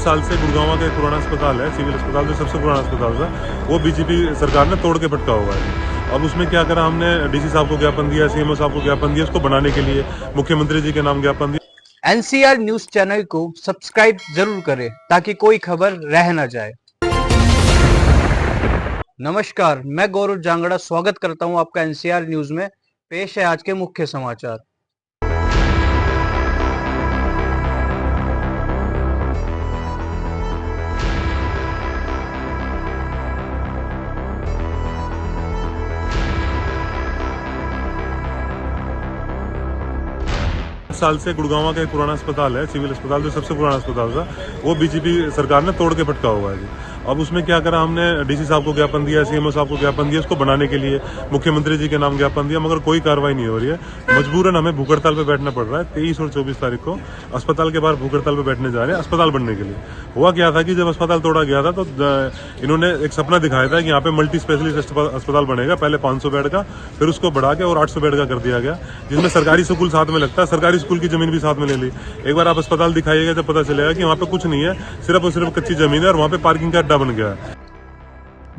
साल से गुड़गांव का एक पुराना अस्पताल है, सिविल अस्पताल, जो सबसे पुराना अस्पताल था, वो बीजेपी सरकार ने तोड़ के पटका हुआ है। अब उसमें क्या करा, हमने डीसी साहब को ज्ञापन दिया, सीएमओ साहब को ज्ञापन दिया, उसको बनाने के लिए मुख्यमंत्री जी के नाम ज्ञापन दिया। एनसीआर न्यूज चैनल को सब्सक्राइब जरूर करें ताकि कोई खबर रह न जाए। नमस्कार, मैं गौरव जांगड़ा स्वागत करता हूं आपका एनसीआर न्यूज में। पेश है आज के मुख्य समाचार। साल से गुड़गांव का एक पुराना अस्पताल है, सिविल अस्पताल, जो सबसे पुराना अस्पताल था, वो बीजेपी सरकार ने तोड़ के पटका हुआ है जी। अब उसमें क्या करा, हमने डीसी साहब को ज्ञापन दिया, सीएमओ साहब को ज्ञापन दिया, उसको बनाने के लिए मुख्यमंत्री जी के नाम ज्ञापन दिया, मगर कोई कार्रवाई नहीं हो रही है। मजबूरन हमें भूख हड़ताल पे बैठना पड़ रहा है। 23 और 24 तारीख को अस्पताल के बाहर भूख हड़ताल पे बैठने जा रहे हैं अस्पताल बनने के लिए। हुआ क्या था कि जब अस्पताल तोड़ा गया था तो इन्होंने एक सपना दिखाया था कि यहाँ पे मल्टी स्पेशलिस्ट अस्पताल बनेगा, पहले 500 बेड का, फिर उसको बढ़ा के और 800 बेड का कर दिया गया, जिसमें सरकारी स्कूल साथ में लगता है। सरकारी स्कूल की जमीन भी साथ में ले ली। एक बार आप अस्पताल दिखाइएगा जब पता चलेगा कि वहाँ पे कुछ नहीं है, सिर्फ और सिर्फ कच्ची जमीन है और वहाँ पे पार्किंग का अड्डा बन गया है।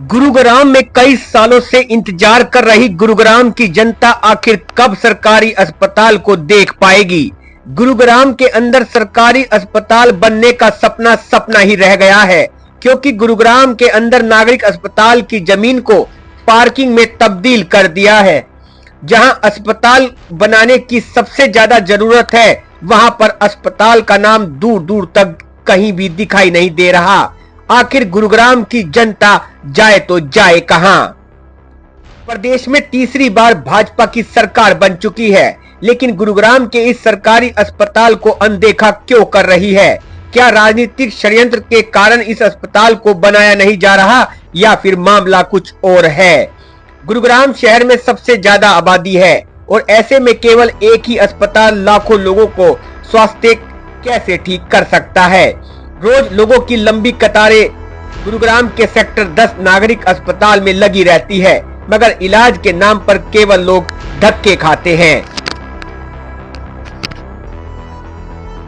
गुरुग्राम में कई सालों से इंतजार कर रही गुरुग्राम की जनता आखिर कब सरकारी अस्पताल को देख पाएगी। गुरुग्राम के अंदर सरकारी अस्पताल बनने का सपना सपना ही रह गया है, क्योंकि गुरुग्राम के अंदर नागरिक अस्पताल की जमीन को पार्किंग में तब्दील कर दिया है। जहां अस्पताल बनाने की सबसे ज्यादा जरूरत है, वहां पर अस्पताल का नाम दूर दूर तक कहीं भी दिखाई नहीं दे रहा। आखिर गुरुग्राम की जनता जाए तो जाए कहां। प्रदेश में तीसरी बार भाजपा की सरकार बन चुकी है, लेकिन गुरुग्राम के इस सरकारी अस्पताल को अनदेखा क्यों कर रही है? क्या राजनीतिक षड्यंत्र के कारण इस अस्पताल को बनाया नहीं जा रहा, या फिर मामला कुछ और है? गुरुग्राम शहर में सबसे ज्यादा आबादी है और ऐसे में केवल एक ही अस्पताल लाखों लोगों को स्वास्थ्य कैसे ठीक कर सकता है? रोज लोगों की लंबी कतारें गुरुग्राम के सेक्टर 10 नागरिक अस्पताल में लगी रहती है, मगर इलाज के नाम पर केवल लोग धक्के खाते हैं।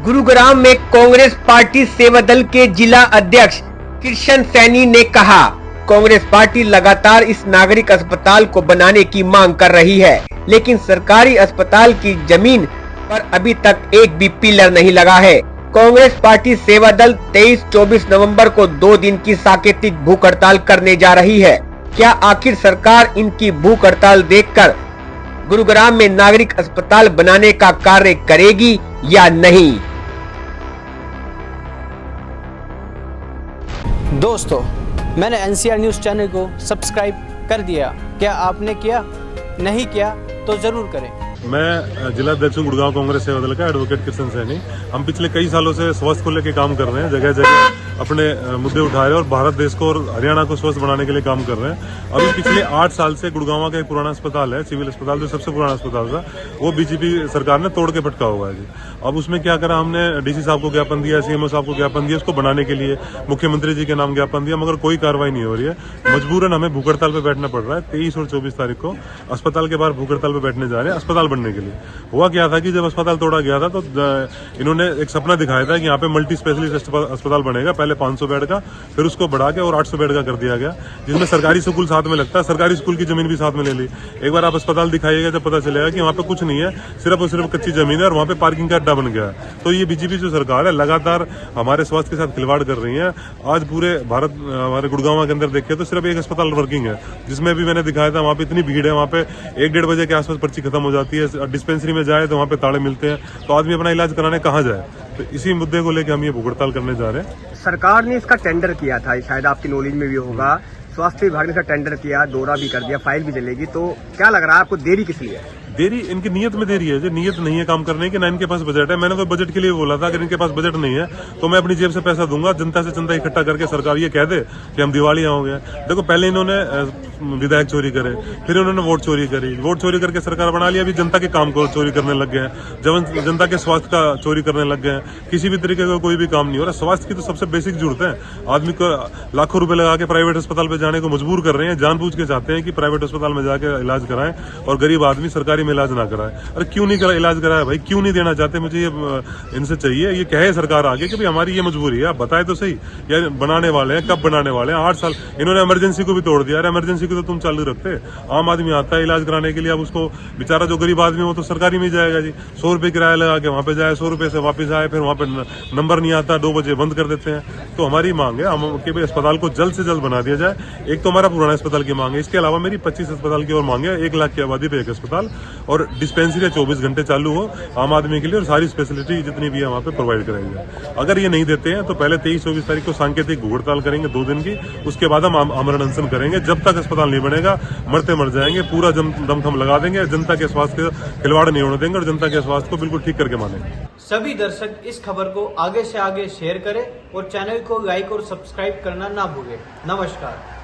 गुरुग्राम में कांग्रेस पार्टी सेवादल के जिला अध्यक्ष कृष्ण सैनी ने कहा, कांग्रेस पार्टी लगातार इस नागरिक अस्पताल को बनाने की मांग कर रही है, लेकिन सरकारी अस्पताल की जमीन पर अभी तक एक भी पिलर नहीं लगा है। कांग्रेस पार्टी सेवादल 23-24 नवंबर को 2 दिन की साकेतिक भूख हड़ताल करने जा रही है। क्या आखिर सरकार इनकी भूख हड़ताल देखकर गुरुग्राम में नागरिक अस्पताल बनाने का कार्य करेगी या नहीं? दोस्तों, मैंने एनसीआर न्यूज चैनल को सब्सक्राइब कर दिया। क्या आपने किया? नहीं किया तो जरूर करें। मैं जिला अध्यक्ष गुड़गांव कांग्रेस सेवादल का एडवोकेट कृष्ण सैनी। हम पिछले कई सालों से स्वास्थ्य को लेकर काम कर रहे हैं, जगह जगह अपने मुद्दे उठा रहे हैं और भारत देश को और हरियाणा को स्वस्थ बनाने के लिए काम कर रहे हैं। अभी पिछले 8 साल से गुड़गांव का एक पुराना अस्पताल है, सिविल अस्पताल, जो सबसे पुराना अस्पताल था, वो बीजेपी सरकार ने तोड़ के पटका हुआ है जी। अब उसमें क्या करा, हमने डीसी साहब को ज्ञापन दिया, सीएमओ साहब को ज्ञापन दिया, उसको बनाने के लिए मुख्यमंत्री जी के नाम ज्ञापन दिया, मगर कोई कार्रवाई नहीं हो रही है। मजबूरन हमें भूख हड़ताल पे बैठना पड़ रहा है। 23 और 24 तारीख को अस्पताल के बाहर भूख हड़ताल पे बैठने जा रहे हैं अस्पताल बनने के लिए। हुआ क्या था कि जब अस्पताल तोड़ा गया था तो इन्होंने एक सपना दिखाया था कि यहाँ पे मल्टी स्पेशलिस्ट अस्पताल बनेगा, पहले 500 बेड का, फिर उसको बढ़ा के और 800 बेड का कर दिया गया, जिसमें सरकारी स्कूल साथ में लगता है। सरकारी स्कूल की जमीन भी साथ में ले ली। एक बार आप अस्पताल दिखाइएगा जब पता चलेगा कि वहाँ पे कुछ नहीं है, सिर्फ और सिर्फ कच्ची जमीन है और वहाँ पे पार्किंग का अड्डा बन गया है। तो ये बीजेपी जो सरकार है लगातार हमारे स्वास्थ्य के साथ खिलवाड़ कर रही है। आज पूरे भारत, हमारे गुड़गांव के अंदर देखिए तो सिर्फ एक अस्पताल वर्किंग है, जिसमें भी मैंने दिखाया था, वहाँ पे इतनी भीड़ है, वहाँ पे 1-1.5 बजे के आसपास पर्ची खत्म हो जाती है। डिस्पेंसरी में जाए तो वहाँ पे ताले मिलते हैं, तो आदमी अपना इलाज कराने कहाँ जाए? तो इसी मुद्दे को लेकर हम ये भूख हड़ताल करने जा रहे हैं। सरकार ने इसका टेंडर किया था, शायद आपकी नॉलेज में भी होगा। स्वास्थ्य विभाग ने इसका टेंडर किया, दौरा भी कर दिया, फाइल भी चलेगी। तो क्या लग रहा है आपको, देरी किस लिए? देरी इनकी नीयत में देरी है, जो नीयत नहीं है काम करने की, ना इनके पास बजट है। मैंने तो बजट के लिए बोला था, अगर इनके पास बजट नहीं है तो मैं अपनी जेब से पैसा दूंगा, जनता से चंदा इकट्ठा करके सरकार ये कह दे कि हम दिवालिया हो गए। देखो, पहले इन्होंने विधायक चोरी करे, फिर उन्होंने वोट चोरी करी, वोट चोरी करके सरकार बना लिया, अभी जनता के काम को चोरी करने लग गए हैं, जब जनता के स्वास्थ्य का चोरी करने लग गए हैं, किसी भी तरीके का कोई भी काम नहीं हो रहा। स्वास्थ्य की तो सबसे बेसिक जरूरत है, आदमी को लाखों रुपए लगा के प्राइवेट अस्पताल पे जाने को मजबूर कर रहे हैं, जानबूझ के चाहते हैं कि प्राइवेट अस्पताल में जाके इलाज कराएं और गरीब आदमी सरकारी में इलाज ना कराए। अरे क्यों नहीं इलाज कराया भाई, क्यों नहीं देना चाहते? मुझे ये इनसे चाहिए, ये कहे सरकार आगे कि भाई हमारी ये मजबूरी है, आप बताए तो सही। या बनाने वाले हैं, कब बनाने वाले हैं? 8 साल इन्होंने इमरजेंसी को भी तोड़ दिया। अरे इमरजेंसी को तो तुम चालू रखते, आम आदमी आता है इलाज कराने के लिए, अब उसको बेचारा जो गरीब आदमी है वो तो सरकारी में जाएगा जी, 100 रुपए किराया लगा के वहां पे जाए, 100 रुपए से वापस आए, फिर वहां पे नंबर नहीं आता, 2 बजे बंद कर देते हैं। तो हमारी मांग है कि भाई अस्पताल को जल्द से जल्द बना दिया जाए। एक तो हमारा पुराना अस्पताल की मांग है, इसके अलावा मेरी 25 अस्पताल की और मांग है, 1 लाख की आबादी पे एक अस्पताल, और डिस्पेंसरी 24 घंटे चालू हो आम आदमी के लिए, और सारी स्पेशलिटी जितनी भी है वहाँ पे प्रोवाइड कराई जाए। अगर ये नहीं देते हैं तो पहले 23-24 तारीख को सांकेतिक भूख हड़ताल करेंगे 2 दिन की, उसके बाद हम आमरण अनशन करेंगे। जब तक अस्पताल नहीं बनेगा मरते मर जाएंगे, पूरा दमखम लगा देंगे, जनता के स्वास्थ्य का खिलवाड़ नहीं होने देंगे और जनता के स्वास्थ्य को बिल्कुल ठीक करके मानेंगे। सभी दर्शक इस खबर को आगे से आगे शेयर करें और चैनल को लाइक और सब्सक्राइब करना ना भूलें। नमस्कार।